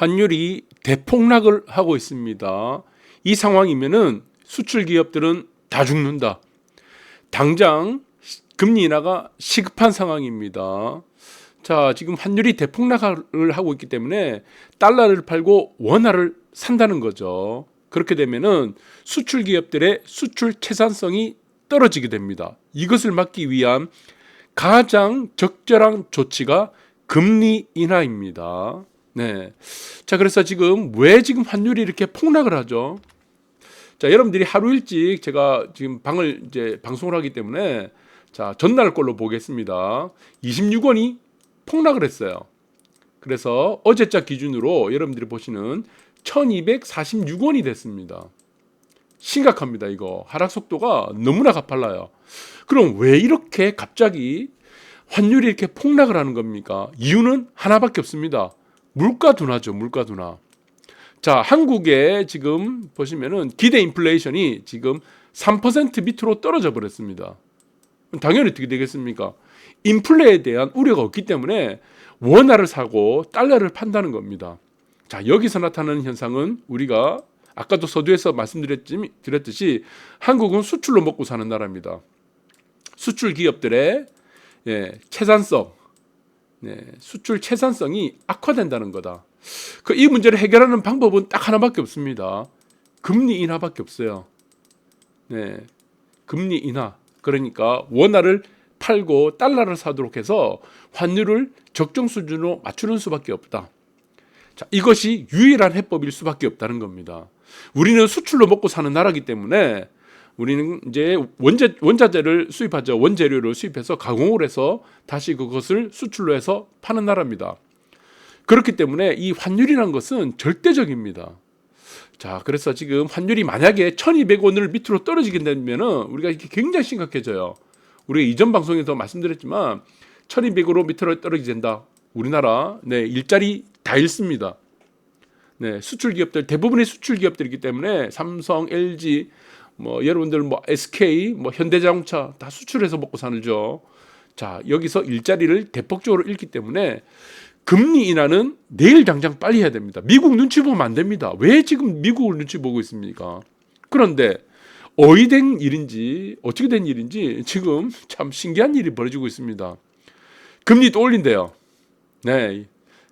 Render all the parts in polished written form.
환율이 대폭락을 하고 있습니다. 이 상황이면은 수출 기업들은 다 죽는다. 당장 금리 인하가 시급한 상황입니다. 자, 지금 환율이 대폭락을 하고 있기 때문에 달러를 팔고 원화를 산다는 거죠. 그렇게 되면은 수출 기업들의 수출 채산성이 떨어지게 됩니다. 이것을 막기 위한 가장 적절한 조치가 금리 인하입니다. 네. 자, 그래서 지금 왜 지금 환율이 이렇게 폭락을 하죠? 자, 여러분들이 하루 일찍 제가 지금 방송을 하기 때문에 자, 전날 걸로 보겠습니다. 26원이 폭락을 했어요. 그래서 어제자 기준으로 여러분들이 보시는 1246원이 됐습니다. 심각합니다. 이거 하락 속도가 너무나 가팔라요. 그럼 왜 이렇게 갑자기 환율이 이렇게 폭락을 하는 겁니까? 이유는 하나밖에 없습니다. 물가 둔화죠. 물가 둔화. 자, 한국에 지금 보시면은 기대 인플레이션이 지금 3% 밑으로 떨어져 버렸습니다. 당연히 어떻게 되겠습니까? 인플레에 대한 우려가 없기 때문에 원화를 사고 달러를 판다는 겁니다. 자, 여기서 나타나는 현상은 우리가 아까도 서두에서 말씀드렸듯이 한국은 수출로 먹고 사는 나라입니다. 수출 기업들의 채산성, 수출 채산성이 악화된다는 거다. 이 문제를 해결하는 방법은 딱 하나밖에 없습니다. 금리 인하밖에 없어요. 금리 인하. 그러니까 원화를 팔고 달러를 사도록 해서 환율을 적정 수준으로 맞추는 수밖에 없다. 자, 이것이 유일한 해법일 수밖에 없다는 겁니다. 우리는 수출로 먹고 사는 나라이기 때문에 우리는 이제 원자재를 수입하죠. 원재료를 수입해서 가공을 해서 다시 그것을 수출로 해서 파는 나라입니다. 그렇기 때문에 이 환율이라는 것은 절대적입니다. 자, 그래서 지금 환율이 만약에 1200원을 밑으로 떨어지게 되면은 우리가 이렇게 굉장히 심각해져요. 우리가 이전 방송에서 말씀드렸지만 1200으로 밑으로 떨어지게 된다. 우리나라 일자리 다 잃습니다. 수출 기업들 대부분의 수출 기업들이기 때문에 삼성, LG, 여러분들 SK, 현대자동차 다 수출해서 먹고 살죠. 자, 여기서 일자리를 대폭적으로 잃기 때문에 금리 인하는 내일 당장 빨리 해야 됩니다. 미국 눈치 보면 안 됩니다. 왜 지금 미국을 눈치 보고 있습니까? 그런데 어이 된 일인지 어떻게 된 일인지 지금 참 신기한 일이 벌어지고 있습니다. 금리 또 올린대요.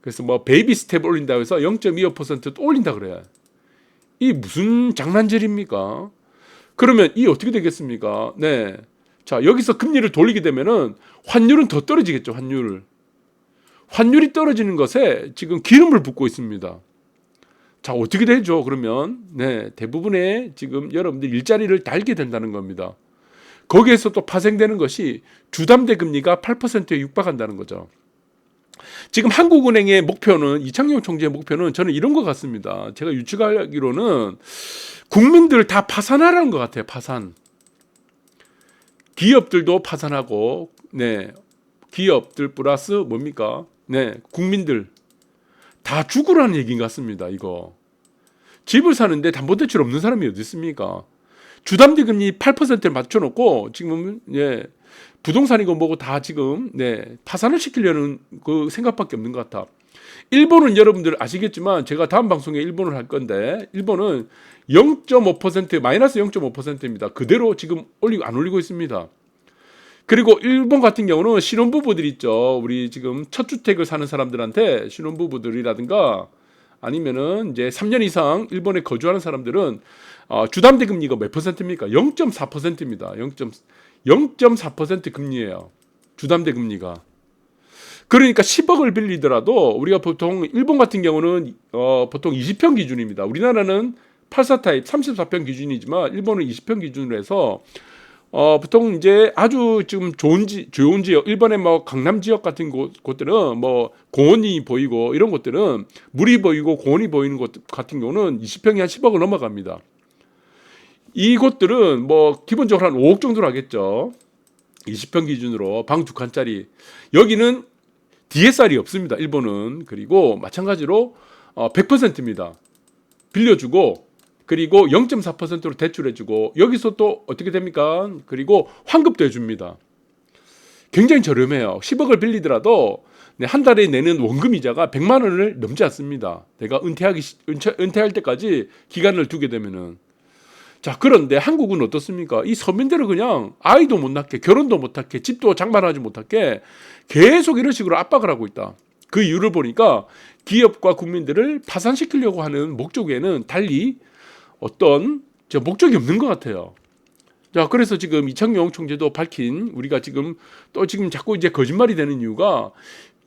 그래서 베이비 스텝 올린다고 해서 0.25%또 올린다 그래요. 이 무슨 장난질입니까? 그러면 이 어떻게 되겠습니까? 자, 여기서 금리를 돌리게 되면은 환율은 더 떨어지겠죠. 환율이 떨어지는 것에 지금 기름을 붓고 있습니다. 자, 어떻게 되죠? 그러면 대부분의 지금 여러분들 일자리를 달게 된다는 겁니다. 거기에서 또 파생되는 것이 주담대 금리가 8%에 육박한다는 거죠. 지금 한국은행의 목표는 이창용 총재의 목표는 저는 이런 것 같습니다. 제가 유추하기로는 국민들 다 파산하라는 것 같아요. 파산. 기업들도 파산하고 기업들 플러스 뭡니까? 국민들 다 죽으라는 얘기인 것 같습니다. 이거 집을 사는데 담보대출 없는 사람이 어디 있습니까? 주담대 금리 8%를 맞춰놓고 지금 부동산이고 뭐고 다 지금 파산을 시키려는 그 생각밖에 없는 것 같아. 일본은 여러분들 아시겠지만 제가 다음 방송에 일본을 할 건데 일본은 0.5% 마이너스 0.5%입니다. 그대로 지금 안 올리고 있습니다. 그리고 일본 같은 경우는 신혼부부들 있죠. 우리 지금 첫 주택을 사는 사람들한테 신혼부부들이라든가 아니면은 이제 3년 이상 일본에 거주하는 사람들은 주담대 금리가 몇 %입니까? 0.4%입니다. 0.4% 금리예요. 주담대 금리가. 그러니까 10억을 빌리더라도 우리가 보통 일본 같은 경우는 보통 20평 기준입니다. 우리나라는 84타입 34평 기준이지만 일본은 20평 기준으로 해서 보통 이제 아주 지금 좋은 지역, 일본의 강남 지역 같은 곳들은 공원이 보이고 이런 곳들은 물이 보이고 공원이 보이는 곳 같은 경우는 20평이 한 10억을 넘어갑니다. 이곳들은 기본적으로 한 5억 정도로 하겠죠. 20평 기준으로 방 2칸짜리. 여기는 DSR이 없습니다. 일본은. 그리고 마찬가지로 100%입니다. 빌려주고 그리고 0.4%로 대출해주고 여기서 또 어떻게 됩니까? 그리고 환급도 해줍니다. 굉장히 저렴해요. 10억을 빌리더라도 네, 한 달에 내는 원금 이자가 100만 원을 넘지 않습니다. 내가 은퇴할 때까지 기간을 두게 되면은. 자, 그런데 한국은 어떻습니까? 이 서민들을 그냥 아이도 못 낳게, 결혼도 못 하게, 집도 장만하지 못하게 계속 이런 식으로 압박을 하고 있다. 그 이유를 보니까 기업과 국민들을 파산시키려고 하는 목적에는 달리 어떤 목적이 없는 것 같아요. 자, 그래서 지금 이창용 총재도 밝힌 우리가 지금 자꾸 이제 거짓말이 되는 이유가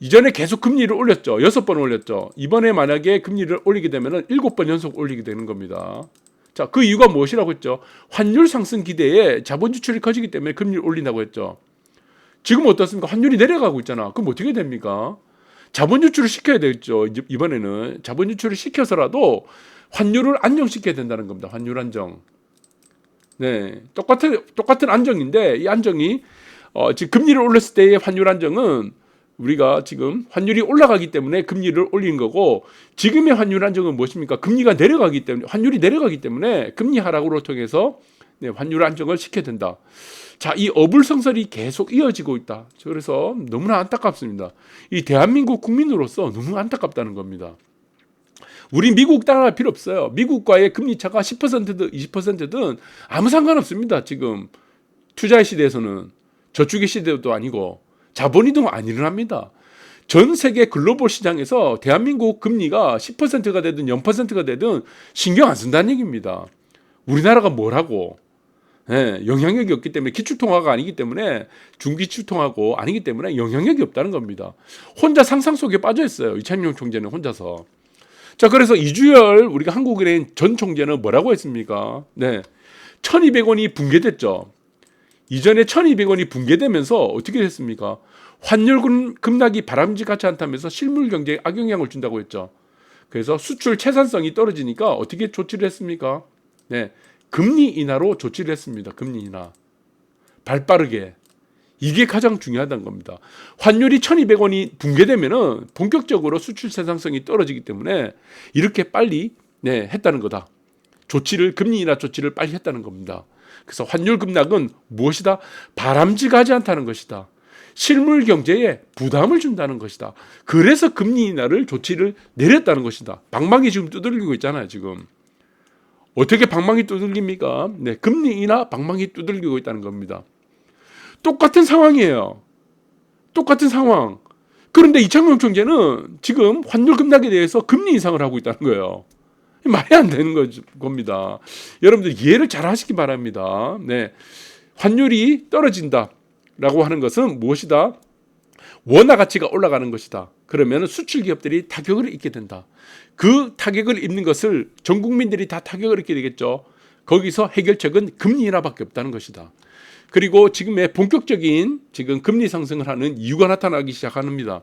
이전에 계속 금리를 올렸죠. 6번 올렸죠. 이번에 만약에 금리를 올리게 되면은 7번 연속 올리게 되는 겁니다. 자, 그 이유가 무엇이라고 했죠? 환율 상승 기대에 자본 지출이 커지기 때문에 금리를 올린다고 했죠. 지금 어떻습니까? 환율이 내려가고 있잖아. 그럼 어떻게 됩니까? 자본 유출을 시켜야 되겠죠. 이번에는 자본 유출을 시켜서라도 환율을 안정시켜야 된다는 겁니다. 환율 안정. 네, 똑같은 안정인데 이 안정이 지금 금리를 올렸을 때의 환율 안정은 우리가 지금 환율이 올라가기 때문에 금리를 올린 거고, 지금의 환율 안정은 무엇입니까? 금리가 내려가기 때문에, 환율이 내려가기 때문에 금리 하락으로 통해서 환율 안정을 시켜야 된다. 자, 이 어불성설이 계속 이어지고 있다. 그래서 너무나 안타깝습니다. 이 대한민국 국민으로서 너무 안타깝다는 겁니다. 우리 미국 따라갈 필요 없어요. 미국과의 금리 차가 10%든 20%든 아무 상관없습니다. 지금 투자의 시대에서는 저축의 시대도 아니고 자본 이동 안 일어납니다. 전 세계 글로벌 시장에서 대한민국 금리가 10%가 되든 0%가 되든 신경 안 쓴다는 얘기입니다. 우리나라가 뭐라고? 영향력이 없기 때문에, 기축통화가 아니기 때문에, 중기축통화고 아니기 때문에 영향력이 없다는 겁니다. 혼자 상상 속에 빠져 있어요. 이창용 총재는 혼자서. 자, 그래서 이주열 우리가 한국은행 전 총재는 뭐라고 했습니까? 1200원이 붕괴됐죠. 이전에 1200원이 붕괴되면서 어떻게 됐습니까? 환율 급락이 바람직하지 않다면서 실물 경제에 악영향을 준다고 했죠. 그래서 수출 채산성이 떨어지니까 어떻게 조치를 했습니까? 금리 인하로 조치를 했습니다. 금리 인하. 발빠르게. 이게 가장 중요하다는 겁니다. 환율이 1200원이 붕괴되면은 본격적으로 수출 생산성이 떨어지기 때문에 이렇게 빨리 했다는 거다. 금리 인하 조치를 빨리 했다는 겁니다. 그래서 환율 급락은 무엇이다? 바람직하지 않다는 것이다. 실물 경제에 부담을 준다는 것이다. 그래서 금리 인하를 조치를 내렸다는 것이다. 방망이 지금 두들기고 있잖아요, 지금. 어떻게 방망이 두들깁니까? 금리 인하 방망이 두들기고 있다는 겁니다. 똑같은 상황이에요. 똑같은 상황. 그런데 이창용 총재는 지금 환율 급락에 대해서 금리 인상을 하고 있다는 거예요. 말이 안 되는 겁니다. 여러분들 이해를 잘 하시기 바랍니다. 환율이 떨어진다라고 하는 것은 무엇이다? 원화 가치가 올라가는 것이다. 그러면 수출 기업들이 타격을 입게 된다. 그 타격을 입는 것을 전 국민들이 다 타격을 입게 되겠죠. 거기서 해결책은 금리 인하밖에 없다는 것이다. 그리고 지금의 본격적인 지금 금리 상승을 하는 이유가 나타나기 시작합니다.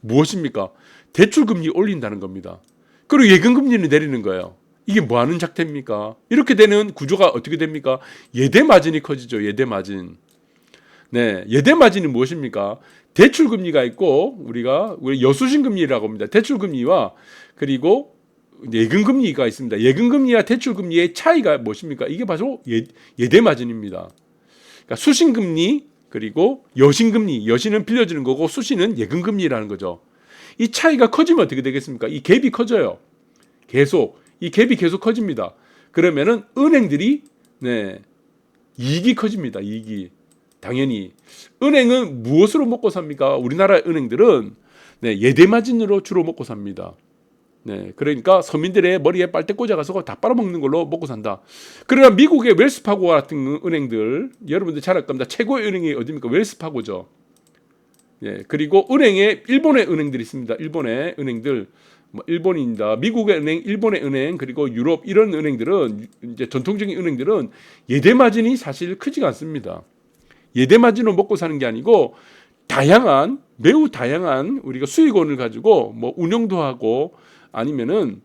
무엇입니까? 대출 금리 올린다는 겁니다. 그리고 예금 금리를 내리는 거예요. 이게 뭐 하는 작태입니까? 이렇게 되는 구조가 어떻게 됩니까? 예대 마진이 커지죠. 예대 마진. 예대 마진이 무엇입니까? 대출 금리가 있고 우리 여수신 금리라고 합니다. 대출 금리와 그리고 예금 금리가 있습니다. 예금 금리와 대출 금리의 차이가 무엇입니까? 이게 바로 예대 마진입니다. 그러니까 수신 금리 그리고 여신 금리, 여신은 빌려주는 거고 수신은 예금 금리라는 거죠. 이 차이가 커지면 어떻게 되겠습니까? 이 갭이 커져요. 이 갭이 계속 커집니다. 그러면은 은행들이 이익이 커집니다. 이익이. 당연히 은행은 무엇으로 먹고 삽니까? 우리나라 은행들은 예대 마진으로 주로 먹고 삽니다. 그러니까 서민들의 머리에 빨대 꽂아가서 다 빨아먹는 걸로 먹고 산다. 그러나 미국의 웰스파고 같은 은행들, 여러분들 잘 알 겁니다. 최고의 은행이 어디입니까? 웰스파고죠. 그리고 일본의 은행들이 있습니다. 일본의 은행들, 일본입니다. 미국의 은행, 일본의 은행, 그리고 유럽 이런 은행들은 이제 전통적인 은행들은 예대 마진이 사실 크지가 않습니다. 예대 마진으로 먹고 사는 게 아니고 매우 다양한 우리가 수익원을 가지고 운영도 하고 아니면은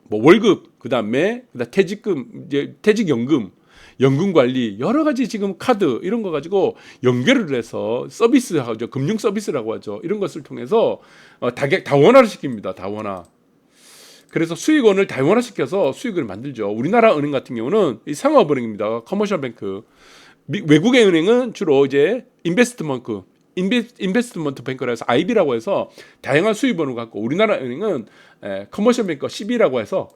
월급, 그다음에 퇴직금, 퇴직연금, 연금 관리, 여러 가지 지금 카드 이런 거 가지고 연결을 해서 서비스하죠. 금융 서비스라고 하죠. 이런 것을 통해서 다원화를 시킵니다. 다원화. 그래서 수익원을 다원화시켜서 수익을 만들죠. 우리나라 은행 같은 경우는 이 상업은행입니다. 커머셜 뱅크. 외국의 은행은 주로 이제 인베스트먼트, 인베스트먼트 뱅크라 해서 IB라고 해서 다양한 수입원을 갖고 우리나라 은행은 커머셜 뱅커 CB라고 해서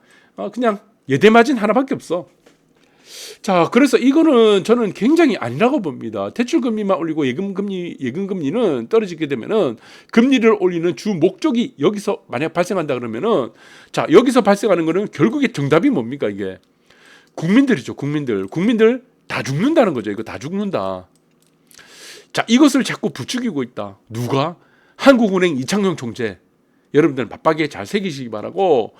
그냥 예대마진 하나밖에 없어. 자, 그래서 이거는 저는 굉장히 아니라고 봅니다. 대출금리만 올리고 예금금리는 떨어지게 되면은 금리를 올리는 주 목적이 여기서 만약 발생한다 그러면은 자, 여기서 발생하는 거는 결국에 정답이 뭡니까 이게? 국민들이죠. 국민들 다 죽는다는 거죠. 이거 다 죽는다. 자, 이것을 자꾸 부추기고 있다. 누가? 한국은행 이창용 총재. 여러분들 맞박에 잘 새기시기 바라고.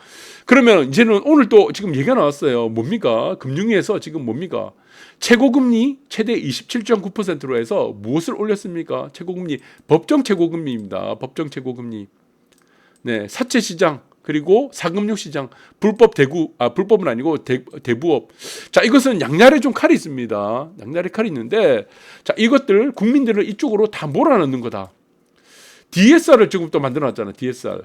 그러면 이제는 오늘 또 지금 얘기가 나왔어요. 뭡니까? 금융위에서 지금 뭡니까? 최고금리 최대 27.9%로 해서 무엇을 올렸습니까? 최고금리 법정 최고금리입니다. 법정 최고금리. 네, 사채 시장 그리고 사금융 시장 불법은 아니고 대부업. 자, 이것은 양날에 좀 칼이 있습니다. 양날에 칼이 있는데 자, 이것들 국민들을 이쪽으로 다 몰아넣는 거다. DSR을 지금 또 만들어놨잖아. DSR.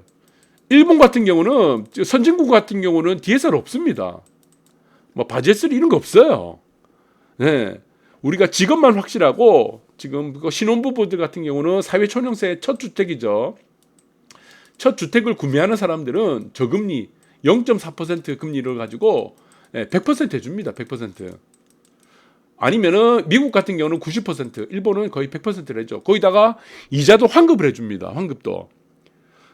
일본 같은 경우는 선진국 같은 경우는 DSR 없습니다. 뭐 바제스 이런 거 없어요. 네, 우리가 직업만 확실하고 지금 신혼부부들 같은 경우는 사회초년생 첫 주택이죠. 첫 주택을 구매하는 사람들은 저금리 0.4% 금리를 가지고 100% 해줍니다. 100%. 아니면은 미국 같은 경우는 90%, 일본은 거의 100%를 해줘. 거기다가 이자도 환급을 해줍니다. 환급도.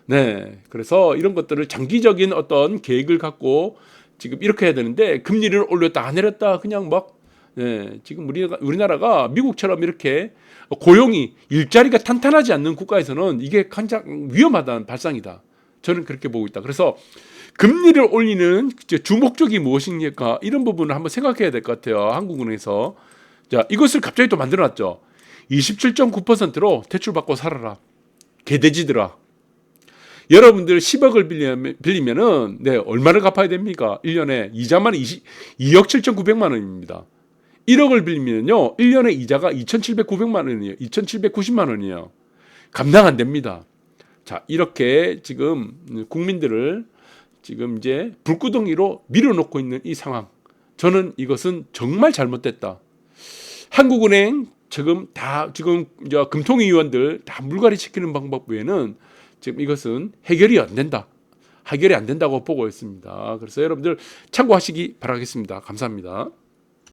네, 그래서 이런 것들을 장기적인 어떤 계획을 갖고 지금 이렇게 해야 되는데 금리를 올렸다 안 내렸다 그냥 막 지금 우리나라가 미국처럼 이렇게 고용이 일자리가 탄탄하지 않는 국가에서는 이게 가장 위험하다는 발상이다. 저는 그렇게 보고 있다. 그래서 금리를 올리는 주목적이 무엇입니까? 이런 부분을 한번 생각해야 될 것 같아요. 한국은행에서. 자, 이것을 갑자기 또 만들어놨죠. 27.9%로 대출받고 살아라. 개돼지들아. 여러분들 10억을 빌리면은 얼마를 갚아야 됩니까? 1년에 이자만 2억 7,900만 원입니다. 1억을 빌리면요. 1년에 이자가 2,790만 원이에요. 2,790만 원이에요. 감당 안 됩니다. 자, 이렇게 지금 국민들을 지금 이제 불구덩이로 밀어놓고 있는 이 상황. 저는 이것은 정말 잘못됐다. 한국은행 지금 이제 금통위 위원들 다 물갈이 시키는 방법 외에는 지금 이것은 해결이 안 된다. 해결이 안 된다고 보고 있습니다. 그래서 여러분들 참고하시기 바라겠습니다. 감사합니다.